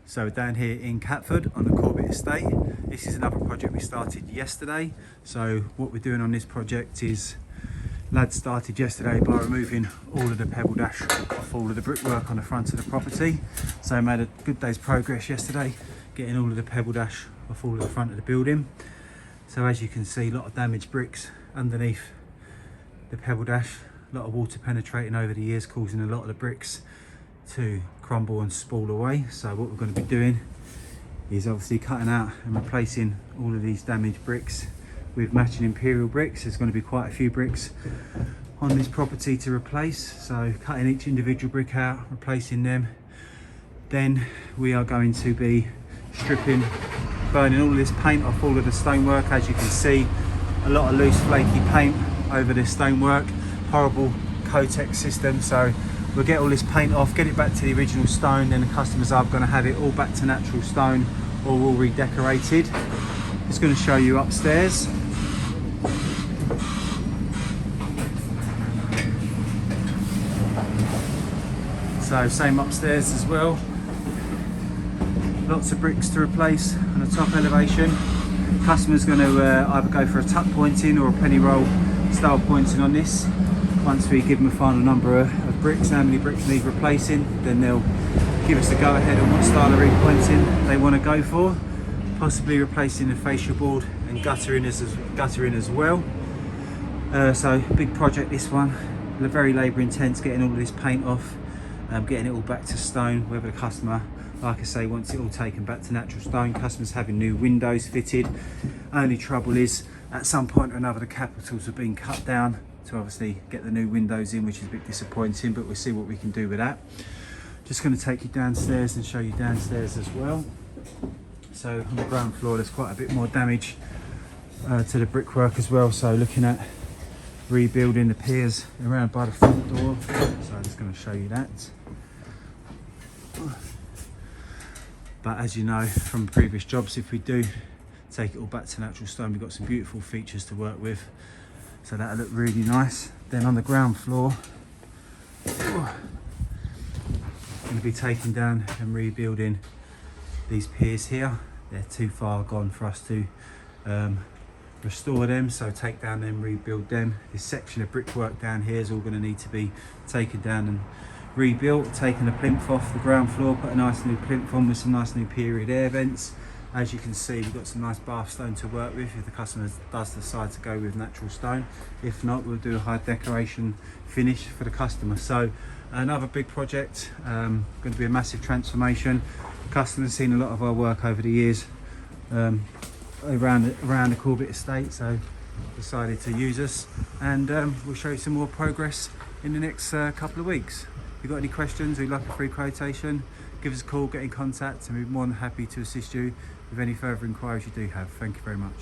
So down here in Catford on the Corbett estate, this is another project we started yesterday. So what we're doing on this project is, lads started yesterday by removing all of the Pebbledash off all of the brickwork on the front of the property. So made a good day's progress yesterday, getting all of the Pebbledash off all of the front of the building. So as you can see, a lot of damaged bricks underneath the Pebbledash, a lot of water penetrating over the years, causing a lot of the bricks to crumble and spool away. So what we're going to be doing is obviously cutting out and replacing all of these damaged bricks with matching imperial bricks. There's going to be quite a few bricks on this property to replace, so cutting each individual brick out, replacing them. Then we are going to be stripping, burning all of this paint off all of the stonework. As you can see, a lot of loose flaky paint over this stonework, horrible Cotex system. So we'll get all this paint off, get it back to the original stone, then the customers are going to have it all back to natural stone or all redecorated. Just going to show you upstairs. So same upstairs as well. Lots of bricks to replace on the top elevation. Customer's going to either go for a tuck pointing or a penny roll style pointing on this. Once we give them a final number of bricks, how many bricks need replacing, then they'll give us a go ahead on what style of repointing they want to go for. Possibly replacing the fascia board and guttering as well. So big project this one, very labour intense, getting all of this paint off, getting it all back to stone, whether the customer, like I say, wants it all taken back to natural stone. Customers having new windows fitted. Only trouble is, at some point or another, the capitals have been cut down to obviously get the new windows in, which is a bit disappointing, but we'll see what we can do with that. Just going to take you downstairs and show you downstairs as well. So on the ground floor, there's quite a bit more damage to the brickwork as well. So looking at rebuilding the piers around by the front door. So I'm just going to show you that. But as you know from previous jobs, if we do take it all back to natural stone, we've got some beautiful features to work with. So that'll look really nice. Then on the ground floor, going to be taking down and rebuilding these piers here. They're too far gone for us to restore them, so take down them, rebuild them. This section of brickwork down here is all going to need to be taken down and rebuilt. Taking the plinth off the ground floor, put a nice new plinth on with some nice new period air vents. As you can see, we've got some nice bath stone to work with if the customer does decide to go with natural stone. If not, we'll do a high decoration finish for the customer. So another big project, going to be a massive transformation. Customers seen a lot of our work over the years around the Corbett estate, so decided to use us, and we'll show you some more progress in the next couple of weeks. If you've got any questions or you'd like a free quotation, give us a call, get in contact, and we're more than happy to assist you with any further inquiries you do have. Thank you very much.